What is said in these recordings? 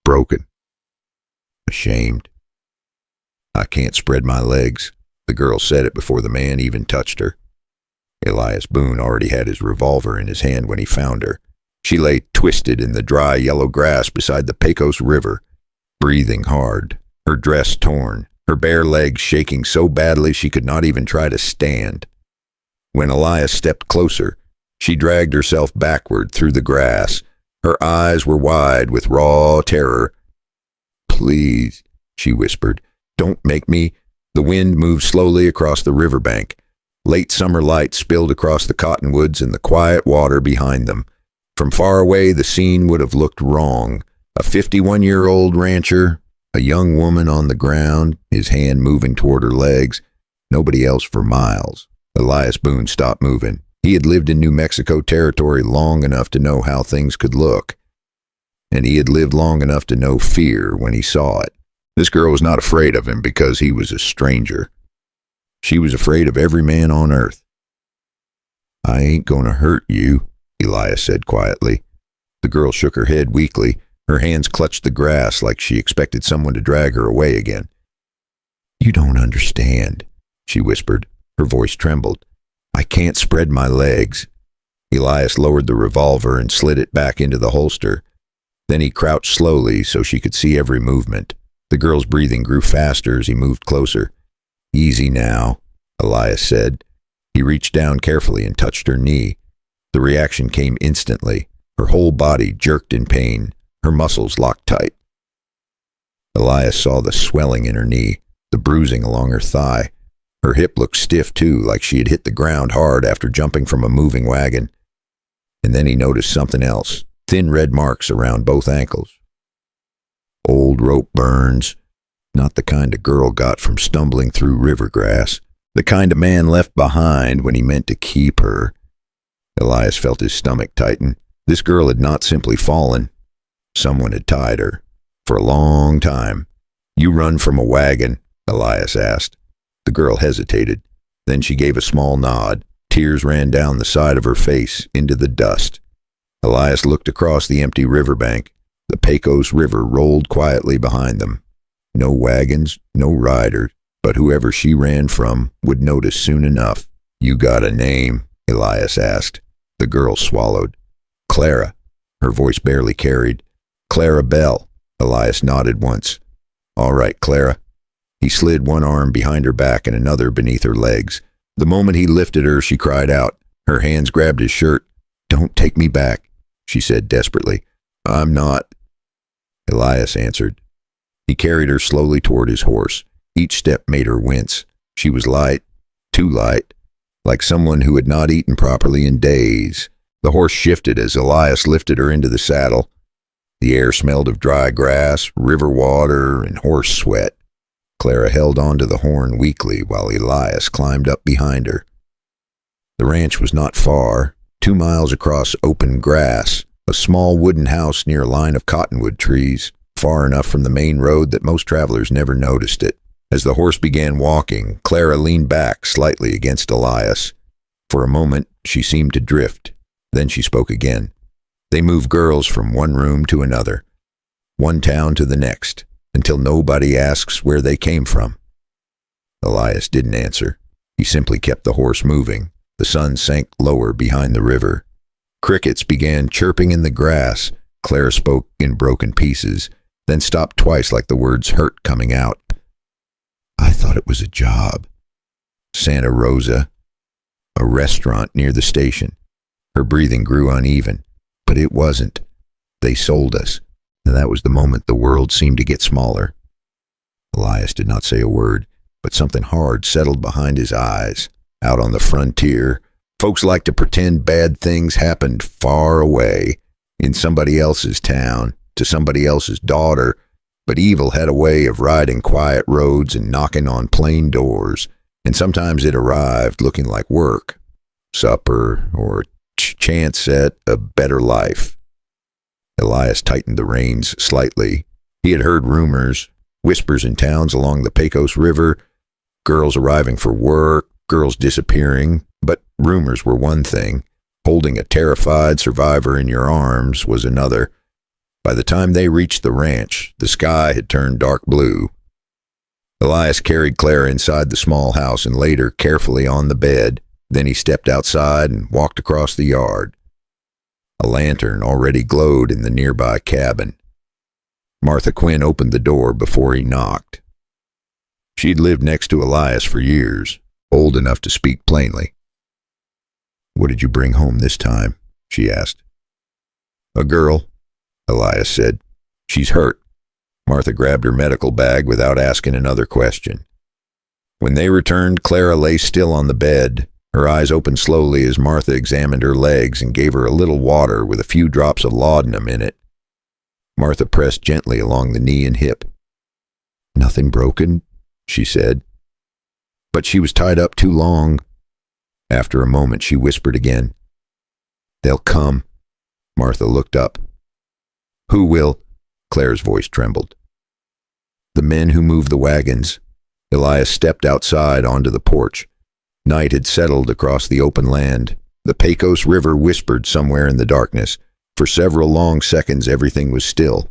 broken. Ashamed. I can't spread my legs. The girl said it before the man even touched her. Elias Boone already had his revolver in his hand when he found her. She lay twisted in the dry yellow grass beside the Pecos River, breathing hard, her dress torn, her bare legs shaking so badly she could not even try to stand. When Elias stepped closer, she dragged herself backward through the grass. Her eyes were wide with raw terror. "Please," she whispered, "don't make me." The wind moved slowly across the riverbank. Late summer light spilled across the cottonwoods and the quiet water behind them. From far away, the scene would have looked wrong. A 51-year-old rancher, a young woman on the ground, his hand moving toward her legs, nobody else for miles. Elias Boone stopped moving. He had lived in New Mexico territory long enough to know how things could look. And he had lived long enough to know fear when he saw it. This girl was not afraid of him because he was a stranger. She was afraid of every man on earth. "I ain't gonna hurt you," Elias said quietly. The girl shook her head weakly. Her hands clutched the grass like she expected someone to drag her away again. "You don't understand," she whispered. Her voice trembled. "I can't spread my legs." Elias lowered the revolver and slid it back into the holster. Then he crouched slowly so she could see every movement. The girl's breathing grew faster as he moved closer. "Easy now," Elias said. He reached down carefully and touched her knee. The reaction came instantly. Her whole body jerked in pain, her muscles locked tight. Elias saw the swelling in her knee, the bruising along her thigh. Her hip looked stiff too, like she had hit the ground hard after jumping from a moving wagon. And then he noticed something else, thin red marks around both ankles. Old rope burns, not the kind a girl got from stumbling through river grass, the kind a man left behind when he meant to keep her. Elias felt his stomach tighten. This girl had not simply fallen. Someone had tied her. For a long time. "You run from a wagon?" Elias asked. The girl hesitated. Then she gave a small nod. Tears ran down the side of her face into the dust. Elias looked across the empty riverbank. The Pecos River rolled quietly behind them. No wagons, no riders, but whoever she ran from would notice soon enough. "You got a name?" Elias asked. The girl swallowed. "Clara." Her voice barely carried. "Clara Bell." Elias nodded once. "All right, Clara." He slid one arm behind her back and another beneath her legs. The moment he lifted her, she cried out. Her hands grabbed his shirt. "Don't take me back," she said desperately. "I'm not." Elias answered. He carried her slowly toward his horse. Each step made her wince. She was light, too light, like someone who had not eaten properly in days. The horse shifted as Elias lifted her into the saddle. The air smelled of dry grass, river water, and horse sweat. Clara held onto the horn weakly while Elias climbed up behind her. The ranch was not far, 2 miles across open grass, a small wooden house near a line of cottonwood trees, far enough from the main road that most travelers never noticed it. As the horse began walking, Clara leaned back slightly against Elias. For a moment, she seemed to drift. Then she spoke again. They move girls from one room to another, one town to the next, until nobody asks where they came from. Elias didn't answer. He simply kept the horse moving. The sun sank lower behind the river. Crickets began chirping in the grass. Clara spoke in broken pieces, then stopped twice like the words hurt coming out. "I thought it was a job. Santa Rosa, a restaurant near the station." Her breathing grew uneven, but it wasn't. They sold us, and that was the moment the world seemed to get smaller. Elias did not say a word, but something hard settled behind his eyes. Out on the frontier, folks like to pretend bad things happened far away, in somebody else's town, to somebody else's daughter, but evil had a way of riding quiet roads and knocking on plain doors, and sometimes it arrived looking like work, supper, or chance at a better life. Elias tightened the reins slightly. He had heard rumors, whispers in towns along the Pecos River, girls arriving for work, girls disappearing, but rumors were one thing. Holding a terrified survivor in your arms was another. By the time they reached the ranch, the sky had turned dark blue. Elias carried Clara inside the small house and laid her carefully on the bed. Then he stepped outside and walked across the yard. A lantern already glowed in the nearby cabin. Martha Quinn opened the door before he knocked. She'd lived next to Elias for years, old enough to speak plainly. "What did you bring home this time?" she asked. "A girl," Elias said. "She's hurt." Martha grabbed her medical bag without asking another question. When they returned, Clara lay still on the bed. Her eyes opened slowly as Martha examined her legs and gave her a little water with a few drops of laudanum in it. Martha pressed gently along the knee and hip. "Nothing broken," she said. "But she was tied up too long." After a moment, she whispered again. "They'll come." Martha looked up. "Who will?" Claire's voice trembled. "The men who move the wagons." Elias stepped outside onto the porch. Night had settled across the open land. The Pecos River whispered somewhere in the darkness. For several long seconds, everything was still.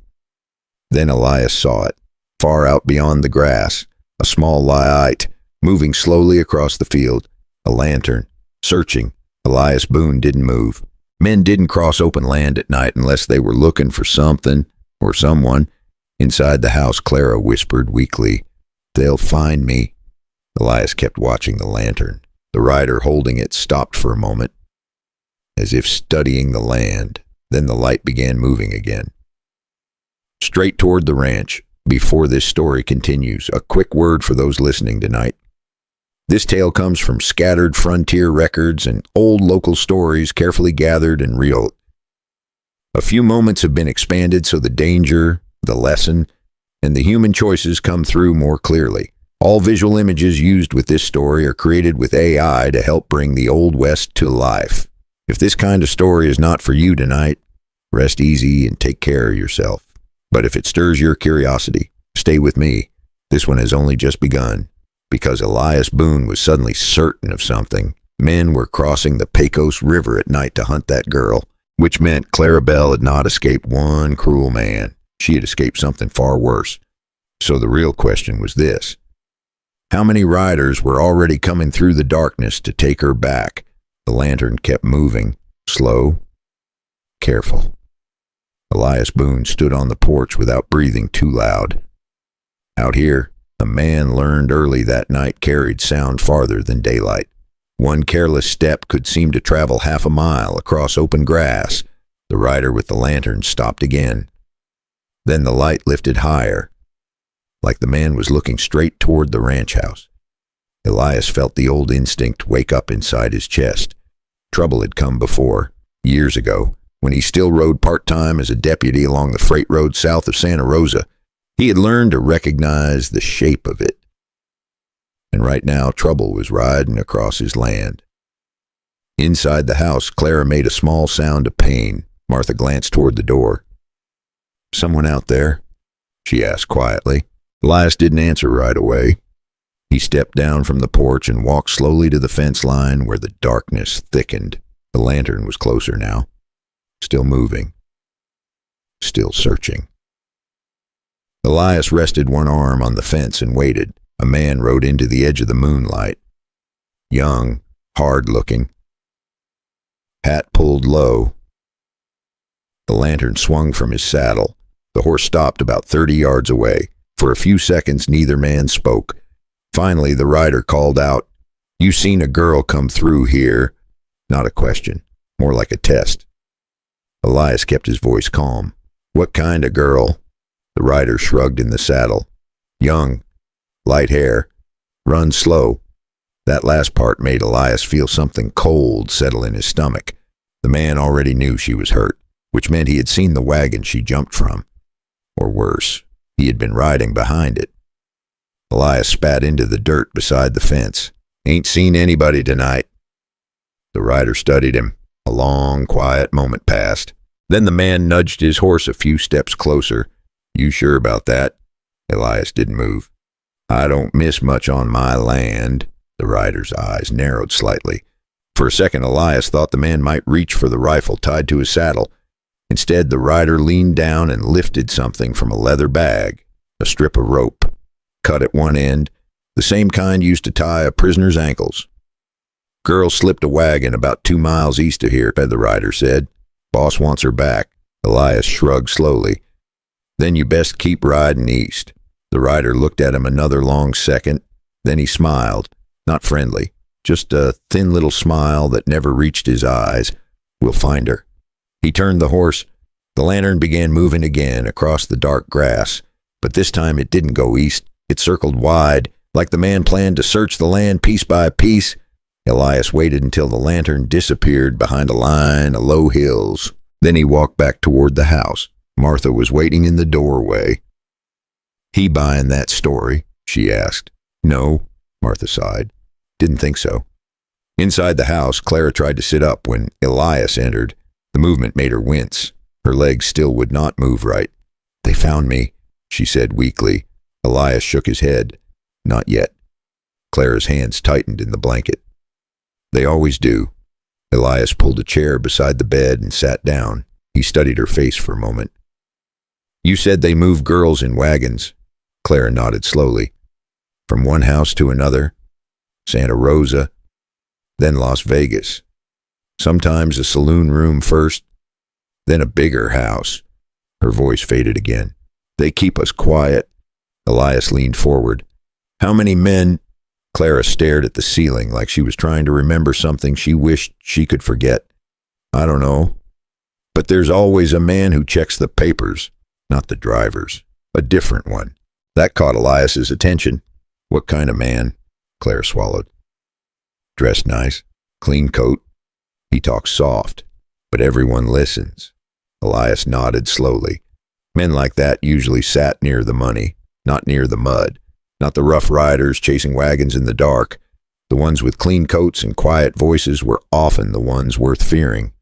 Then Elias saw it, far out beyond the grass, a small light, moving slowly across the field. A lantern, searching. Elias Boone didn't move. Men didn't cross open land at night unless they were looking for something or someone. Inside the house, Clara whispered weakly, "They'll find me." Elias kept watching the lantern. The rider holding it stopped for a moment, as if studying the land. Then the light began moving again. Straight toward the ranch. Before this story continues, a quick word for those listening tonight. This tale comes from scattered frontier records and old local stories carefully gathered and reeled. A few moments have been expanded so the danger, the lesson, and the human choices come through more clearly. All visual images used with this story are created with AI to help bring the Old West to life. If this kind of story is not for you tonight, rest easy and take care of yourself. But if it stirs your curiosity, stay with me. This one has only just begun. Because Elias Boone was suddenly certain of something. Men were crossing the Pecos River at night to hunt that girl, which meant Clara Bell had not escaped one cruel man. She had escaped something far worse. So the real question was this. How many riders were already coming through the darkness to take her back? The lantern kept moving, slow, careful. Elias Boone stood on the porch without breathing too loud. Out here, a man learned early that night carried sound farther than daylight. One careless step could seem to travel half a mile across open grass. The rider with the lantern stopped again. Then the light lifted higher, like the man was looking straight toward the ranch house. Elias felt the old instinct wake up inside his chest. Trouble had come before, years ago, when he still rode part-time as a deputy along the freight road south of Santa Rosa. He had learned to recognize the shape of it. And right now, trouble was riding across his land. Inside the house, Clara made a small sound of pain. Martha glanced toward the door. "Someone out there?" she asked quietly. Elias didn't answer right away. He stepped down from the porch and walked slowly to the fence line where the darkness thickened. The lantern was closer now, still moving, still searching. Elias rested one arm on the fence and waited. A man rode into the edge of the moonlight. Young, hard-looking. Hat pulled low. The lantern swung from his saddle. The horse stopped about 30 yards away. For a few seconds, neither man spoke. Finally, the rider called out, "You seen a girl come through here?" Not a question, more like a test. Elias kept his voice calm. "What kind of girl?" The rider shrugged in the saddle. "Young, light hair, runs slow." That last part made Elias feel something cold settle in his stomach. The man already knew she was hurt, which meant he had seen the wagon she jumped from. Or worse, he had been riding behind it. Elias spat into the dirt beside the fence. "Ain't seen anybody tonight." The rider studied him. A long, quiet moment passed. Then the man nudged his horse a few steps closer. "You sure about that?" Elias didn't move. "I don't miss much on my land." The rider's eyes narrowed slightly. For a second, Elias thought the man might reach for the rifle tied to his saddle. Instead, the rider leaned down and lifted something from a leather bag, a strip of rope, cut at one end, the same kind used to tie a prisoner's ankles. Girl slipped a wagon about 2 miles east of here, the rider said. Boss wants her back. Elias shrugged slowly. Then you best keep riding east. The rider looked at him another long second. Then he smiled, not friendly, just a thin little smile that never reached his eyes. We'll find her. He turned the horse. The lantern began moving again across the dark grass, but this time it didn't go east. It circled wide, like the man planned to search the land piece by piece. Elias waited until the lantern disappeared behind a line of low hills. Then he walked back toward the house. Martha was waiting in the doorway. "He buying that story?" she asked. "No," Martha sighed. "Didn't think so." Inside the house, Clara tried to sit up when Elias entered. The movement made her wince. Her legs still would not move right. "They found me," she said weakly. Elias shook his head. "Not yet." Clara's hands tightened in the blanket. "They always do." Elias pulled a chair beside the bed and sat down. He studied her face for a moment. "You said they move girls in wagons." Clara nodded slowly. "From one house to another. Santa Rosa, then Las Vegas. Sometimes a saloon room first, then a bigger house." Her voice faded again. "They keep us quiet." Elias leaned forward. "How many men?" Clara stared at the ceiling like she was trying to remember something she wished she could forget. "I don't know. But there's always a man who checks the papers, not the drivers. A different one." That caught Elias's attention. "What kind of man?" Clara swallowed. "Dressed nice, clean coat. He talks soft, but everyone listens." Elias nodded slowly. Men like that usually sat near the money, not near the mud. Not the rough riders chasing wagons in the dark. The ones with clean coats and quiet voices were often the ones worth fearing.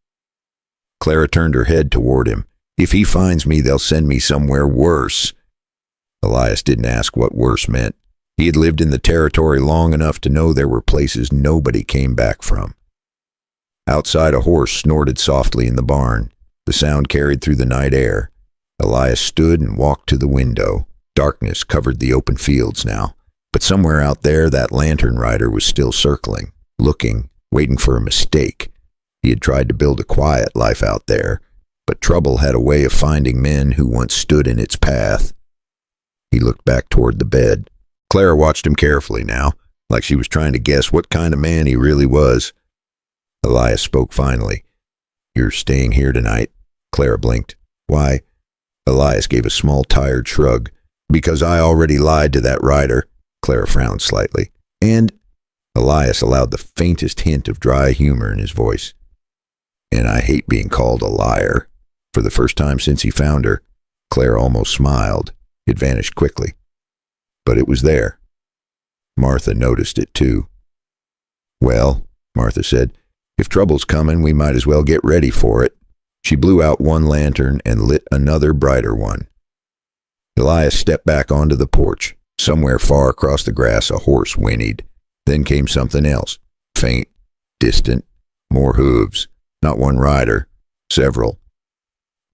Clara turned her head toward him. "If he finds me, they'll send me somewhere worse." Elias didn't ask what worse meant. He had lived in the territory long enough to know there were places nobody came back from. Outside, a horse snorted softly in the barn. The sound carried through the night air. Elias stood and walked to the window. Darkness covered the open fields now, but somewhere out there that lantern rider was still circling, looking, waiting for a mistake. He had tried to build a quiet life out there, but trouble had a way of finding men who once stood in its path. He looked back toward the bed. Clara watched him carefully now, like she was trying to guess what kind of man he really was. Elias spoke finally. "You're staying here tonight?" Clara blinked. "Why?" Elias gave a small, tired shrug. "Because I already lied to that rider." Clara frowned slightly. "And?" Elias allowed the faintest hint of dry humor in his voice. "And I hate being called a liar." For the first time since he found her, Clara almost smiled. It vanished quickly. But it was there. Martha noticed it too. "Well," Martha said, "if trouble's coming, we might as well get ready for it." She blew out one lantern and lit another brighter one. Elias stepped back onto the porch. Somewhere far across the grass, a horse whinnied. Then came something else. Faint, distant, more hooves. Not one rider. Several.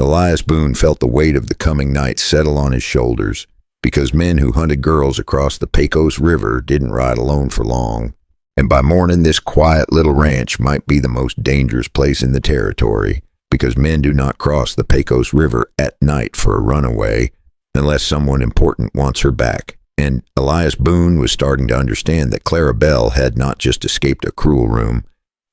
Elias Boone felt the weight of the coming night settle on his shoulders, because men who hunted girls across the Pecos River didn't ride alone for long. And by morning, this quiet little ranch might be the most dangerous place in the territory, because men do not cross the Pecos River at night for a runaway, unless someone important wants her back. And Elias Boone was starting to understand that Clara Bell had not just escaped a cruel room,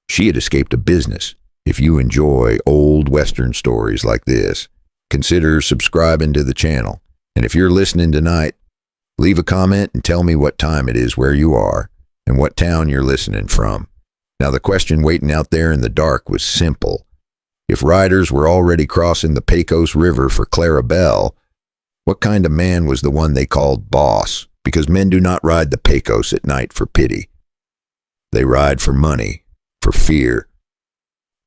she had escaped a business. If you enjoy old Western stories like this, consider subscribing to the channel. And if you're listening tonight, leave a comment and tell me what time it is where you are and what town you're listening from. Now, the question waiting out there in the dark was simple. If riders were already crossing the Pecos River for Clara Bell, what kind of man was the one they called boss? Because men do not ride the Pecos at night for pity. They ride for money, for fear,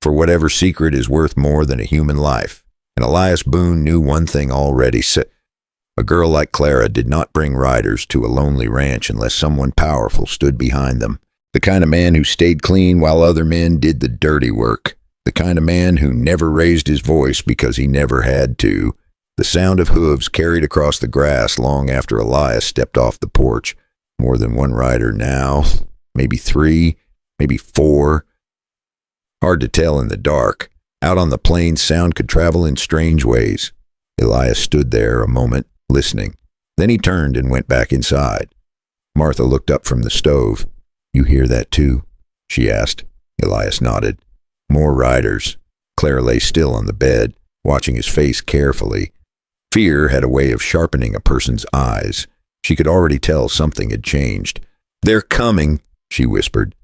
for whatever secret is worth more than a human life. And Elias Boone knew one thing already. A girl like Clara did not bring riders to a lonely ranch unless someone powerful stood behind them. The kind of man who stayed clean while other men did the dirty work. The kind of man who never raised his voice because he never had to. The sound of hooves carried across the grass long after Elias stepped off the porch. More than one rider now, maybe 3, maybe 4. Hard to tell in the dark. Out on the plains, sound could travel in strange ways. Elias stood there a moment, listening. Then he turned and went back inside. Martha looked up from the stove. "You hear that too?" she asked. Elias nodded. More riders. Claire lay still on the bed, watching his face carefully. Fear had a way of sharpening a person's eyes. She could already tell something had changed. "They're coming," she whispered.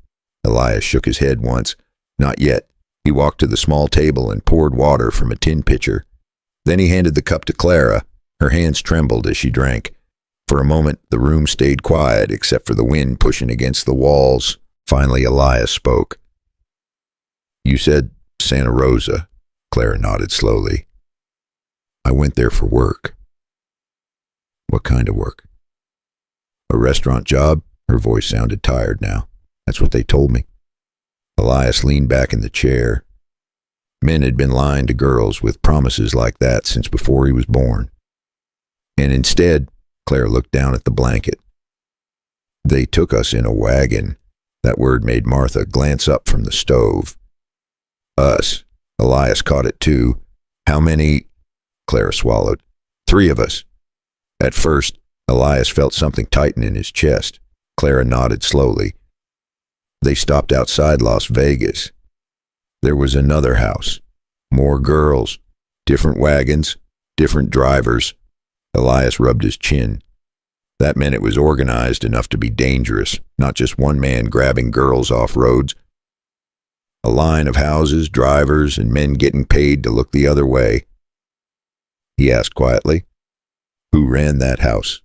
Elias shook his head once. Not yet. He walked to the small table and poured water from a tin pitcher. Then he handed the cup to Clara. Her hands trembled as she drank. For a moment, the room stayed quiet except for the wind pushing against the walls. Finally, Elias spoke. "You said Santa Rosa." Clara nodded slowly. "I went there for work." "What kind of work?" "A restaurant job." Her voice sounded tired now. "That's what they told me." Elias leaned back in the chair. Men had been lying to girls with promises like that since before he was born. And instead, Claire looked down at the blanket. "They took us in a wagon." That word made Martha glance up from the stove. "Us." Elias caught it too. "How many?" Claire swallowed. "3 of us." At first, Elias felt something tighten in his chest. Clara nodded slowly. "They stopped outside Las Vegas. There was another house. More girls. Different wagons. Different drivers." Elias rubbed his chin. That meant it was organized enough to be dangerous, not just one man grabbing girls off roads. A line of houses, drivers, and men getting paid to look the other way. He asked quietly, "Who ran that house?"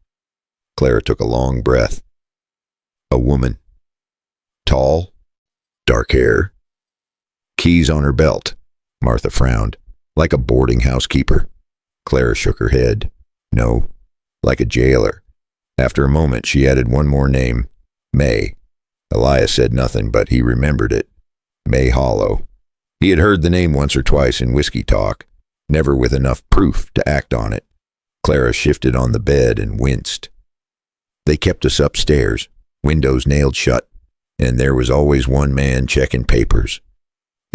Clara took a long breath. "A woman. Tall, dark hair, keys on her belt." Martha frowned. "Like a boarding housekeeper." Clara shook her head. "No, like a jailer." After a moment, she added one more name, May. Elias said nothing, but he remembered it. May Hollow. He had heard the name once or twice in whiskey talk, never with enough proof to act on it. Clara shifted on the bed and winced. "They kept us upstairs, windows nailed shut, and there was always one man checking papers."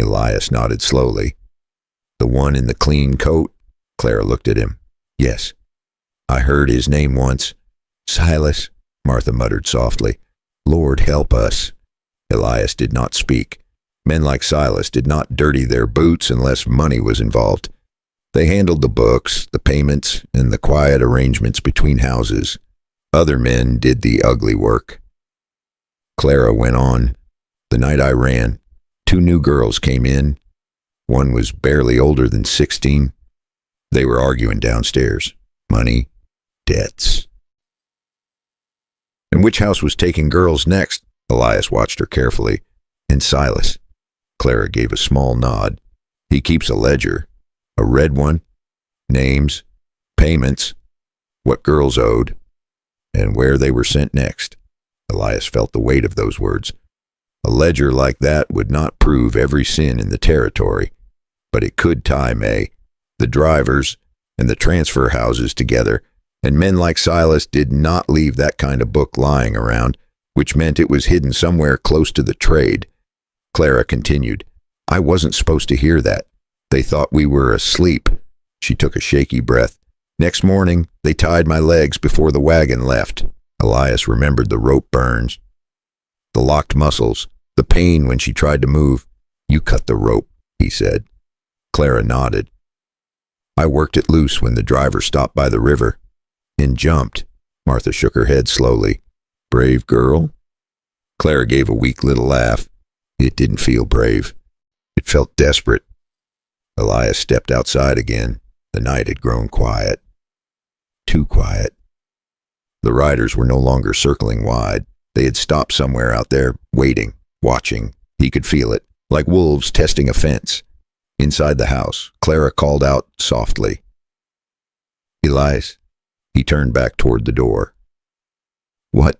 Elias nodded slowly. "The one in the clean coat?" Clara looked at him. "Yes. I heard his name once." "Silas," Martha muttered softly. "Lord help us." Elias did not speak. Men like Silas did not dirty their boots unless money was involved. They handled the books, the payments, and the quiet arrangements between houses. Other men did the ugly work. Clara went on. "The night I ran, 2 new girls came in. One was barely older than 16. They were arguing downstairs. Money, debts." "And which house was taking girls next?" Elias watched her carefully. "And Silas." Clara gave a small nod. "He keeps a ledger. A red one. Names, payments, what girls owed, and where they were sent next." Elias felt the weight of those words. A ledger like that would not prove every sin in the territory, but it could tie May, the drivers, and the transfer houses together, and men like Silas did not leave that kind of book lying around, which meant it was hidden somewhere close to the trade. Clara continued, "I wasn't supposed to hear that. They thought we were asleep." She took a shaky breath. "Next morning, they tied my legs before the wagon left." Elias remembered the rope burns, the locked muscles, the pain when she tried to move. "You cut the rope," he said. Clara nodded. "I worked it loose when the driver stopped by the river and jumped." Martha shook her head slowly. "Brave girl?" Clara gave a weak little laugh. It didn't feel brave. It felt desperate. Elias stepped outside again. The night had grown quiet. Too quiet. The riders were no longer circling wide. They had stopped somewhere out there, waiting, watching. He could feel it, like wolves testing a fence. Inside the house, Clara called out softly, "Elias." He turned back toward the door. "What?"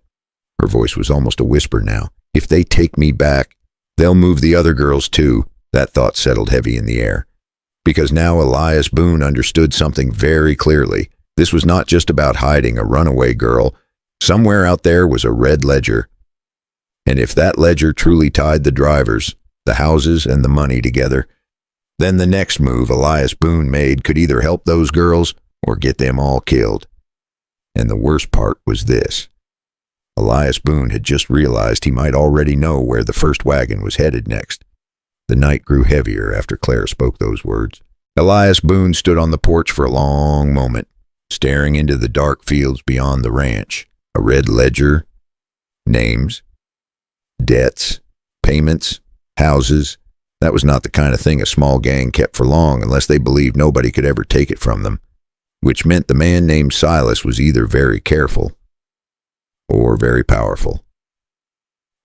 Her voice was almost a whisper now. "If they take me back, they'll move the other girls too. That thought settled heavy in the air, because now Elias Boone understood something very clearly. This was not just about hiding a runaway girl. Somewhere out there was a red ledger. And if that ledger truly tied the drivers, the houses, and the money together, then the next move Elias Boone made could either help those girls or get them all killed. And the worst part was this. Elias Boone had just realized he might already know where the first wagon was headed next. The night grew heavier after Claire spoke those words. Elias Boone stood on the porch for a long moment, staring into the dark fields beyond the ranch. A red ledger, names, debts, payments, houses. That was not the kind of thing a small gang kept for long unless they believed nobody could ever take it from them, which meant the man named Silas was either very careful or very powerful.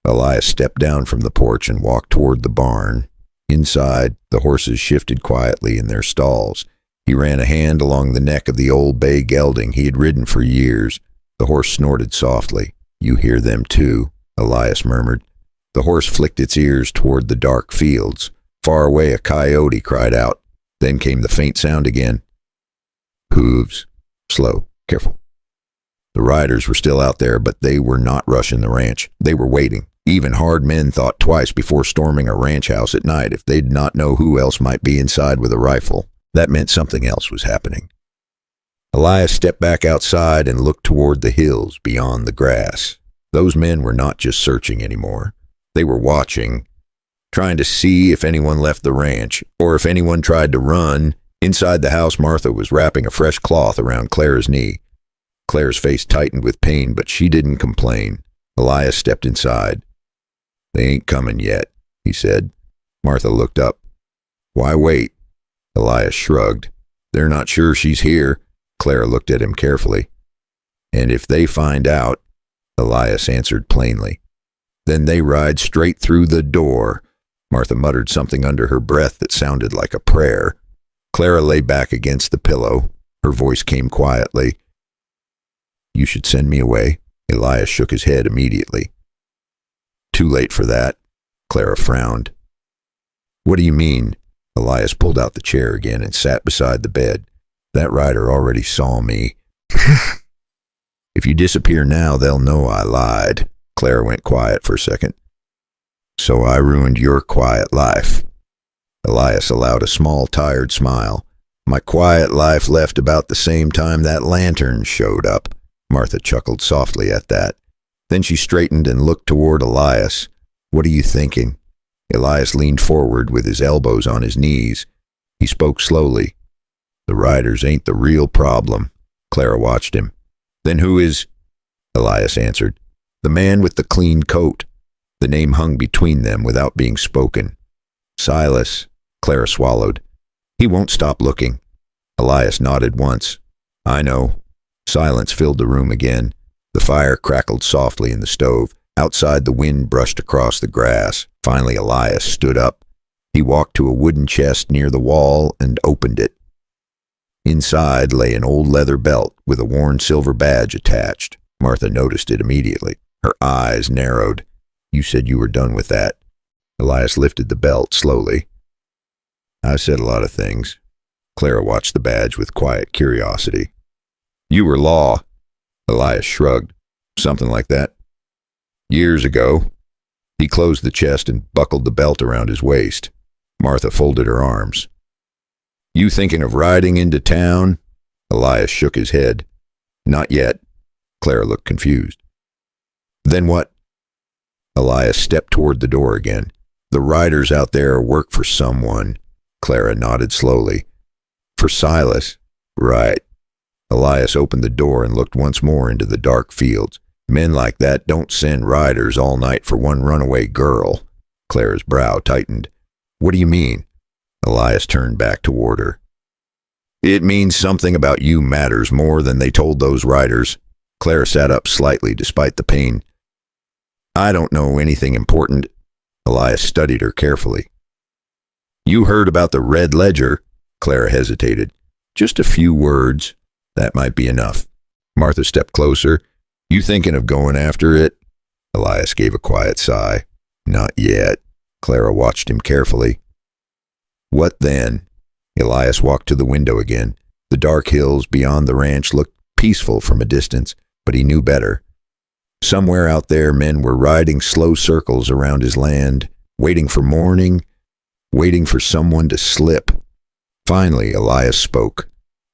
Elias stepped down from the porch and walked toward the barn. Inside, the horses shifted quietly in their stalls. He ran a hand along the neck of the old bay gelding he had ridden for years. The horse snorted softly. "You hear them too," Elias murmured. The horse flicked its ears toward the dark fields. Far away, a coyote cried out. Then came the faint sound again. Hooves. Slow. Careful. The riders were still out there, but they were not rushing the ranch. They were waiting. Even hard men thought twice before storming a ranch house at night if they did not know who else might be inside with a rifle. That meant something else was happening. Elias stepped back outside and looked toward the hills beyond the grass. Those men were not just searching anymore. They were watching, trying to see if anyone left the ranch, or if anyone tried to run. Inside the house, Martha was wrapping a fresh cloth around Claire's knee. Claire's face tightened with pain, but she didn't complain. Elias stepped inside. "They ain't coming yet," he said. Martha looked up. "Why wait?" Elias shrugged. "They're not sure she's here." Claire looked at him carefully. "And if they find out," Elias answered plainly, "then they ride straight through the door." Martha muttered something under her breath that sounded like a prayer. Clara lay back against the pillow. Her voice came quietly. "You should send me away." Elias shook his head immediately. "Too late for that." Clara frowned. "What do you mean?" Elias pulled out the chair again and sat beside the bed. "That rider already saw me." "If you disappear now, they'll know I lied." Clara went quiet for a second. "So I ruined your quiet life." Elias allowed a small, tired smile. "My quiet life left about the same time that lantern showed up." Martha chuckled softly at that. Then she straightened and looked toward Elias. "What are you thinking?" Elias leaned forward with his elbows on his knees. He spoke slowly. "The riders ain't the real problem." Clara watched him. "Then who is?" Elias answered. "The man with the clean coat." The name hung between them without being spoken. "Silas." Clara swallowed. "He won't stop looking." Elias nodded once. "I know." Silence filled the room again. The fire crackled softly in the stove. Outside, the wind brushed across the grass. Finally, Elias stood up. He walked to a wooden chest near the wall and opened it. Inside lay an old leather belt with a worn silver badge attached. Martha noticed it immediately. Her eyes narrowed. "You said you were done with that." Elias lifted the belt slowly. "I've said a lot of things." Clara watched the badge with quiet curiosity. "You were law." Elias shrugged. "Something like that." "Years ago." He closed the chest and buckled the belt around his waist. Martha folded her arms. "You thinking of riding into town?" Elias shook his head. "Not yet." Clara looked confused. "Then what?" Elias stepped toward the door again. "The riders out there work for someone." Clara nodded slowly. "For Silas." "Right." Elias opened the door and looked once more into the dark fields. "Men like that don't send riders all night for one runaway girl." Clara's brow tightened. "What do you mean?" Elias turned back toward her. "It means something about you matters more than they told those riders." Clara sat up slightly despite the pain. "I don't know anything important." Elias studied her carefully. "You heard about the red ledger?" Clara hesitated. "Just a few words." "That might be enough." Martha stepped closer. "You thinking of going after it?" Elias gave a quiet sigh. "Not yet." Clara watched him carefully. What then? Elias walked to the window again. The dark hills beyond the ranch looked peaceful from a distance, but he knew better. Somewhere out there, men were riding slow circles around his land, waiting for morning, waiting for someone to slip. Finally, Elias spoke.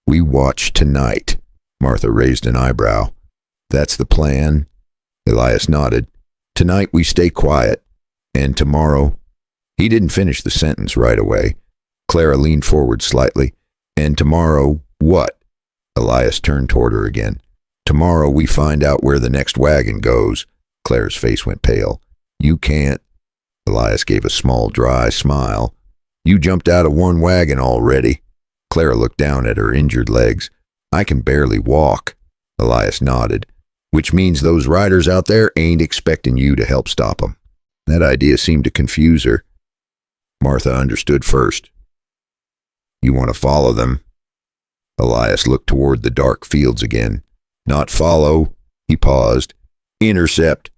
"We watch tonight." Martha raised an eyebrow. "That's the plan?" Elias nodded. "Tonight we stay quiet, and tomorrow—" He didn't finish the sentence right away. Clara leaned forward slightly. "And tomorrow, what?" Elias turned toward her again. "Tomorrow we find out where the next wagon goes." Clara's face went pale. "You can't." Elias gave a small, dry smile. "You jumped out of one wagon already." Clara looked down at her injured legs. "I can barely walk." Elias nodded. "Which means those riders out there ain't expecting you to help stop them." That idea seemed to confuse her. Martha understood first. "You want to follow them?" Elias looked toward the dark fields again. "Not follow." He paused. "Intercept."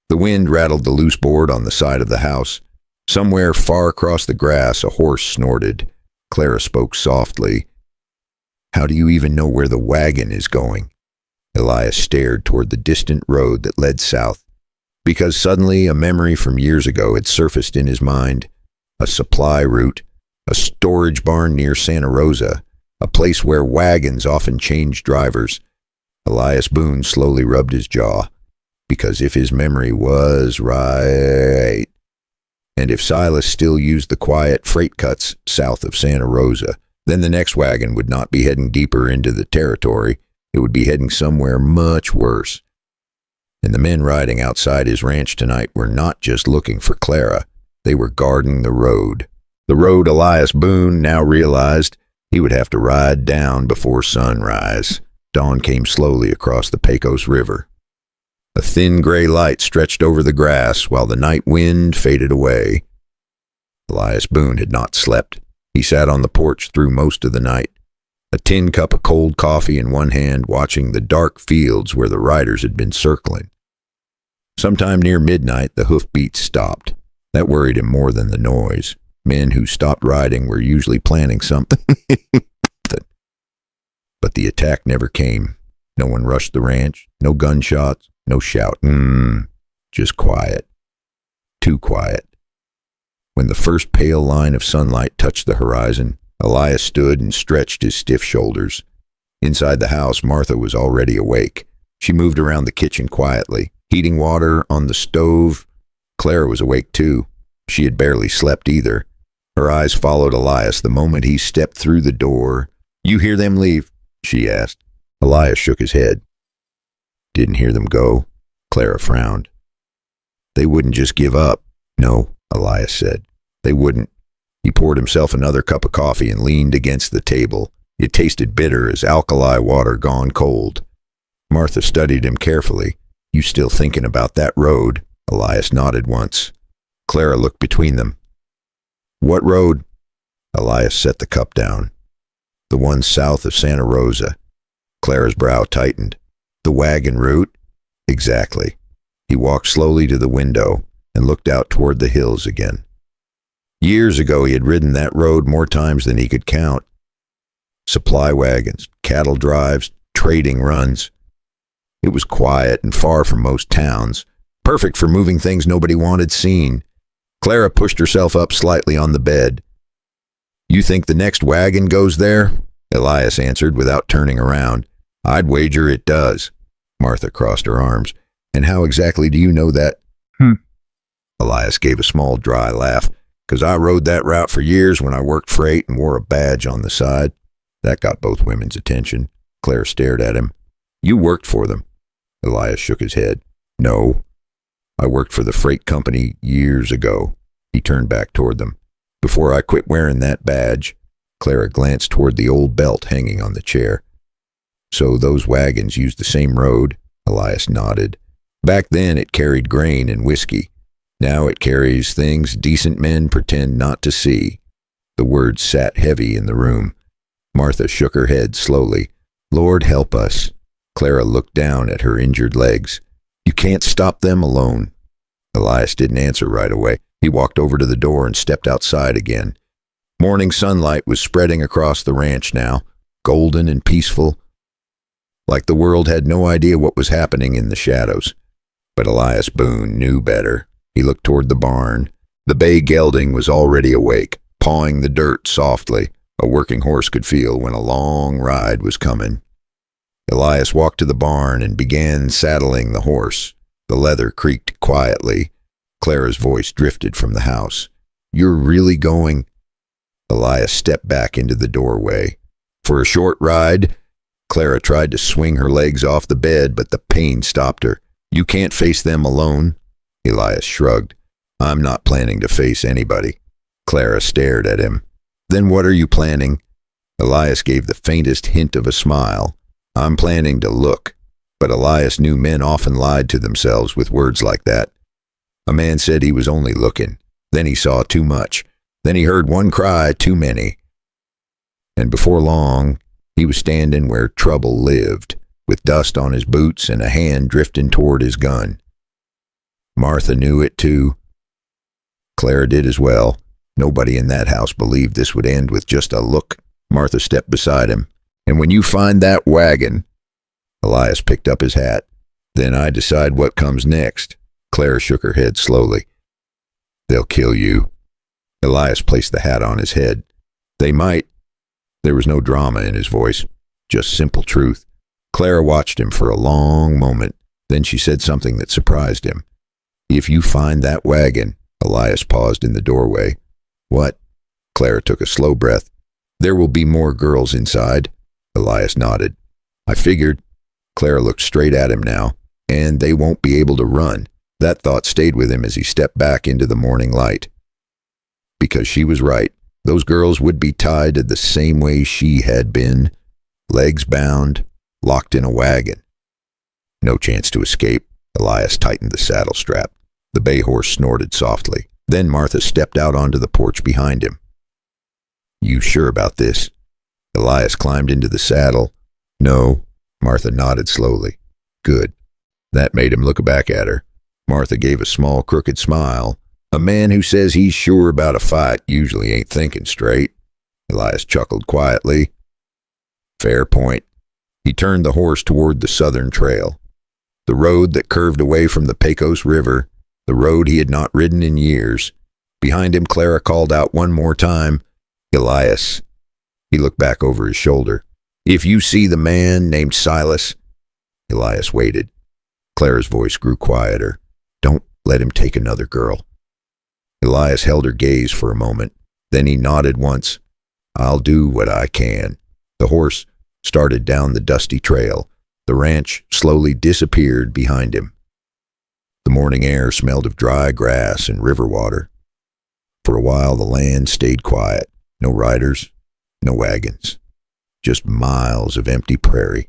The wind rattled the loose board on the side of the house. Somewhere far across the grass, a horse snorted. Clara spoke softly. "How do you even know where the wagon is going?" Elias stared toward the distant road that led south, because suddenly a memory from years ago had surfaced in his mind. A supply route, a storage barn near Santa Rosa, a place where wagons often changed drivers. Elias Boone slowly rubbed his jaw, because if his memory was right, and if Silas still used the quiet freight cuts south of Santa Rosa, then the next wagon would not be heading deeper into the territory. It would be heading somewhere much worse. And the men riding outside his ranch tonight were not just looking for Clara. They were guarding the road. The road Elias Boone now realized he would have to ride down before sunrise. Dawn came slowly across the Pecos River. A thin gray light stretched over the grass while the night wind faded away. Elias Boone had not slept. He sat on the porch through most of the night, a tin cup of cold coffee in one hand, watching the dark fields where the riders had been circling. Sometime near midnight, the hoofbeats stopped. That worried him more than the noise. Men who stopped riding were usually planning something. But the attack never came. No one rushed the ranch, no gunshots, no shouting. Just quiet. Too quiet. When the first pale line of sunlight touched the horizon, Elias stood and stretched his stiff shoulders. Inside the house, Martha was already awake. She moved around the kitchen quietly, heating water on the stove. Clara was awake too. She had barely slept either. Her eyes followed Elias the moment he stepped through the door. "You hear them leave?" she asked. Elias shook his head. "Didn't hear them go." Clara frowned. "They wouldn't just give up." "No," Elias said. "They wouldn't." He poured himself another cup of coffee and leaned against the table. It tasted bitter as alkali water gone cold. Martha studied him carefully. "You still thinking about that road?" Elias nodded once. Clara looked between them. "What road?" Elias set the cup down. "The one south of Santa Rosa." Clara's brow tightened. "The wagon route?" "Exactly." He walked slowly to the window and looked out toward the hills again. Years ago he had ridden that road more times than he could count. Supply wagons, cattle drives, trading runs. It was quiet and far from most towns, perfect for moving things nobody wanted seen. Clara pushed herself up slightly on the bed. "You think the next wagon goes there?" Elias answered without turning around. "I'd wager it does." Martha crossed her arms. "And how exactly do you know that?" Elias gave a small dry laugh. "'Cause I rode that route for years when I worked freight and wore a badge on the side." That got both women's attention. Clara stared at him. "You worked for them?" Elias shook his head. "No. I worked for the freight company years ago." He turned back toward them. "Before I quit wearing that badge." Clara glanced toward the old belt hanging on the chair. "So those wagons used the same road?" Elias nodded. "Back then it carried grain and whiskey. Now it carries things decent men pretend not to see." The words sat heavy in the room. Martha shook her head slowly. "Lord help us." Clara looked down at her injured legs. "You can't stop them alone." Elias didn't answer right away. He walked over to the door and stepped outside again. Morning sunlight was spreading across the ranch now, golden and peaceful, like the world had no idea what was happening in the shadows. But Elias Boone knew better. He looked toward the barn. The bay gelding was already awake, pawing the dirt softly. A working horse could feel when a long ride was coming. Elias walked to the barn and began saddling the horse. The leather creaked quietly. Clara's voice drifted from the house. "You're really going?" Elias stepped back into the doorway. "For a short ride?" Clara tried to swing her legs off the bed, but the pain stopped her. "You can't face them alone." Elias shrugged. "I'm not planning to face anybody." Clara stared at him. "Then what are you planning?" Elias gave the faintest hint of a smile. "I'm planning to look." But Elias knew men often lied to themselves with words like that. A man said he was only looking. Then he saw too much. Then he heard one cry too many. And before long, he was standing where trouble lived, with dust on his boots and a hand drifting toward his gun. Martha knew it too. Clara did as well. Nobody in that house believed this would end with just a look. Martha stepped beside him. "And when you find that wagon..." Elias picked up his hat. "Then I decide what comes next." Clara shook her head slowly. "They'll kill you." Elias placed the hat on his head. "They might." There was no drama in his voice, just simple truth. Clara watched him for a long moment. Then she said something that surprised him. "If you find that wagon..." Elias paused in the doorway. "What?" Clara took a slow breath. "There will be more girls inside." Elias nodded. "I figured." Clara looked straight at him now. "And they won't be able to run." That thought stayed with him as he stepped back into the morning light. Because she was right. Those girls would be tied to the same way she had been. Legs bound, locked in a wagon. No chance to escape. Elias tightened the saddle strap. The bay horse snorted softly. Then Martha stepped out onto the porch behind him. "You sure about this?" Elias climbed into the saddle. "No." Martha nodded slowly. "Good." That made him look back at her. Martha gave a small, crooked smile. "A man who says he's sure about a fight usually ain't thinking straight." Elias chuckled quietly. "Fair point." He turned the horse toward the southern trail. The road that curved away from the Pecos River, the road he had not ridden in years. Behind him, Clara called out one more time, "Elias." He looked back over his shoulder. "If you see the man named Silas..." Elias waited. Clara's voice grew quieter. "Don't let him take another girl." Elias held her gaze for a moment. Then he nodded once. "I'll do what I can." The horse started down the dusty trail. The ranch slowly disappeared behind him. The morning air smelled of dry grass and river water. For a while the land stayed quiet. No riders, no wagons. Just miles of empty prairie.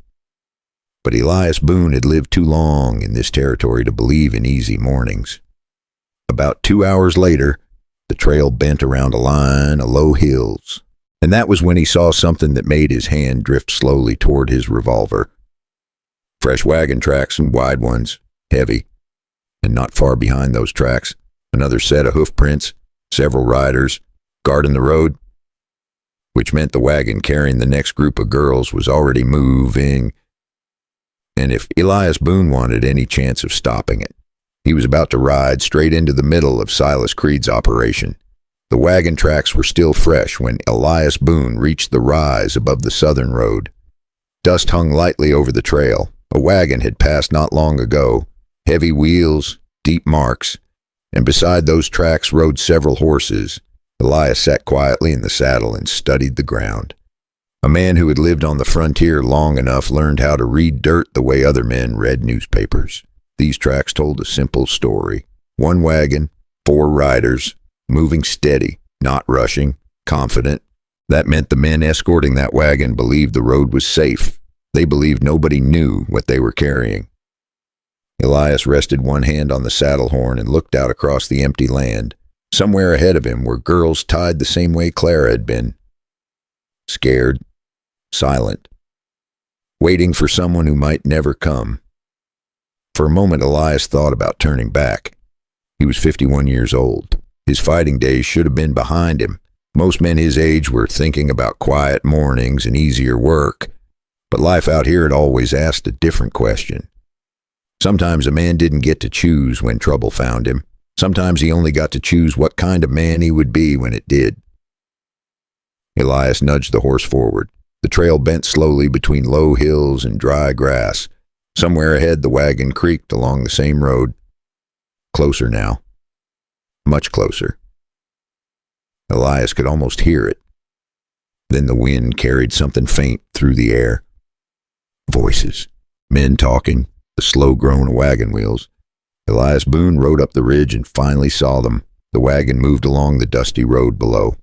But Elias Boone had lived too long in this territory to believe in easy mornings. About 2 hours later, the trail bent around a line of low hills, and that was when he saw something that made his hand drift slowly toward his revolver. Fresh wagon tracks and wide ones, heavy, and not far behind those tracks, another set of hoof prints, several riders, guarding the road, which meant the wagon carrying the next group of girls was already moving. And if Elias Boone wanted any chance of stopping it, he was about to ride straight into the middle of Silas Creed's operation. The wagon tracks were still fresh when Elias Boone reached the rise above the southern road. Dust hung lightly over the trail. A wagon had passed not long ago. Heavy wheels, deep marks, and beside those tracks rode several horses. Elias sat quietly in the saddle and studied the ground. A man who had lived on the frontier long enough learned how to read dirt the way other men read newspapers. These tracks told a simple story. One wagon, 4 riders, moving steady, not rushing, confident. That meant the men escorting that wagon believed the road was safe. They believed nobody knew what they were carrying. Elias rested one hand on the saddle horn and looked out across the empty land. Somewhere ahead of him were girls tied the same way Clara had been. Scared, silent, waiting for someone who might never come. For a moment, Elias thought about turning back. He was 51 years old. His fighting days should have been behind him. Most men his age were thinking about quiet mornings and easier work, but life out here had always asked a different question. Sometimes a man didn't get to choose when trouble found him. Sometimes he only got to choose what kind of man he would be when it did. Elias nudged the horse forward. The trail bent slowly between low hills and dry grass. Somewhere ahead, the wagon creaked along the same road. Closer now. Much closer. Elias could almost hear it. Then the wind carried something faint through the air. Voices. Men talking. The slow groan of wagon wheels. Elias Boone rode up the ridge and finally saw them. The wagon moved along the dusty road below.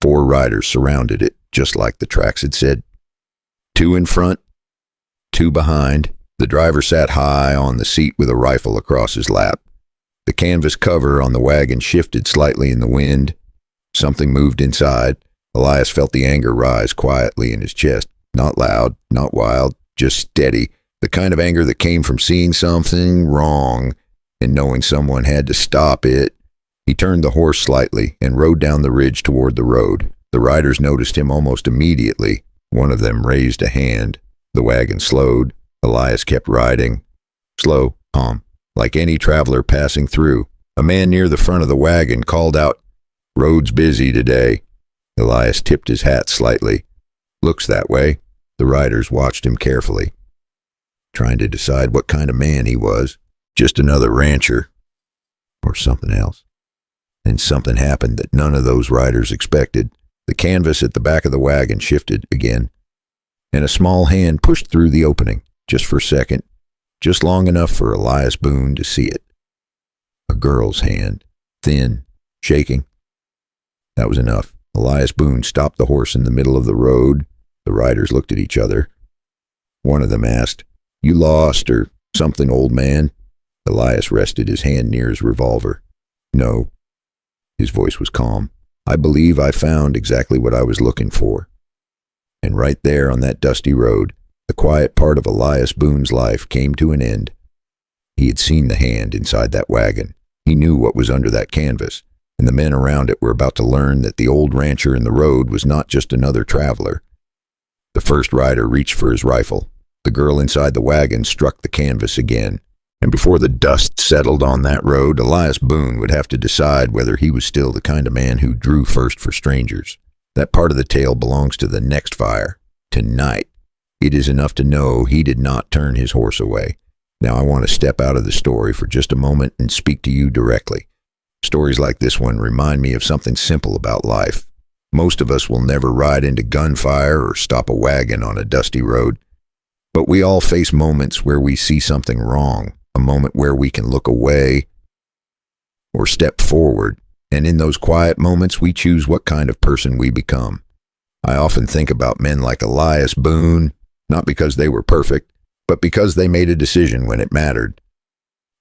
4 riders surrounded it, just like the tracks had said. 2 in front, 2 behind. The driver sat high on the seat with a rifle across his lap. The canvas cover on the wagon shifted slightly in the wind. Something moved inside. Elias felt the anger rise quietly in his chest. Not loud, not wild, just steady. The kind of anger that came from seeing something wrong and knowing someone had to stop it. He turned the horse slightly and rode down the ridge toward the road. The riders noticed him almost immediately. One of them raised a hand. The wagon slowed. Elias kept riding. Slow, calm, like any traveler passing through. A man near the front of the wagon called out, "Road's busy today." Elias tipped his hat slightly. "Looks that way." The riders watched him carefully, trying to decide what kind of man he was. Just another rancher, or something else. Then something happened that none of those riders expected. The canvas at the back of the wagon shifted again, and a small hand pushed through the opening, just for a second, just long enough for Elias Boone to see it. A girl's hand, thin, shaking. That was enough. Elias Boone stopped the horse in the middle of the road. The riders looked at each other. One of them asked, "You lost or something, old man?" Elias rested his hand near his revolver. "No." His voice was calm. "I believe I found exactly what I was looking for." And right there on that dusty road, the quiet part of Elias Boone's life came to an end. He had seen the hand inside that wagon. He knew what was under that canvas, and the men around it were about to learn that the old rancher in the road was not just another traveler. The first rider reached for his rifle. The girl inside the wagon struck the canvas again, and before the dust settled on that road, Elias Boone would have to decide whether he was still the kind of man who drew first for strangers. That part of the tale belongs to the next fire. Tonight, it is enough to know he did not turn his horse away. Now I want to step out of the story for just a moment and speak to you directly. Stories like this one remind me of something simple about life. Most of us will never ride into gunfire or stop a wagon on a dusty road. But we all face moments where we see something wrong, a moment where we can look away or step forward, and in those quiet moments we choose what kind of person we become. I often think about men like Elias Boone, not because they were perfect, but because they made a decision when it mattered.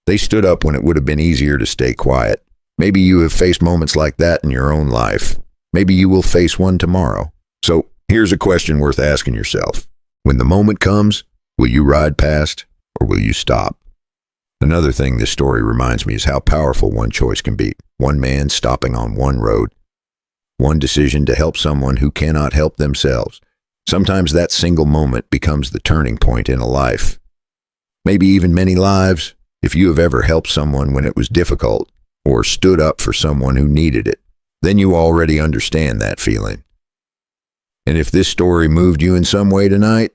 They stood up when it would have been easier to stay quiet. Maybe you have faced moments like that in your own life. Maybe you will face one tomorrow. So here's a question worth asking yourself. When the moment comes, will you ride past or will you stop? Another thing this story reminds me is how powerful one choice can be. One man stopping on one road. One decision to help someone who cannot help themselves. Sometimes that single moment becomes the turning point in a life. Maybe even many lives. If you have ever helped someone when it was difficult or stood up for someone who needed it, then you already understand that feeling. And if this story moved you in some way tonight,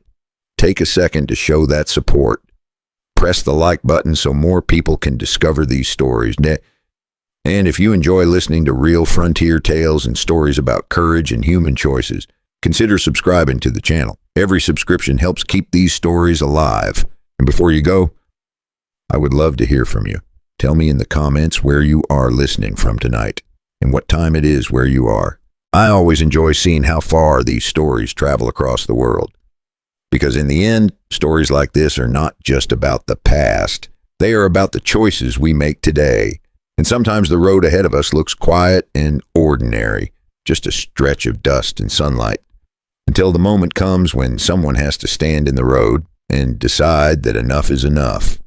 take a second to show that support. Press the like button so more people can discover these stories. And if you enjoy listening to real frontier tales and stories about courage and human choices, consider subscribing to the channel. Every subscription helps keep these stories alive. And before you go, I would love to hear from you. Tell me in the comments where you are listening from tonight and what time it is where you are. I always enjoy seeing how far these stories travel across the world. Because in the end, stories like this are not just about the past. They are about the choices we make today. And sometimes the road ahead of us looks quiet and ordinary, just a stretch of dust and sunlight, until the moment comes when someone has to stand in the road and decide that enough is enough.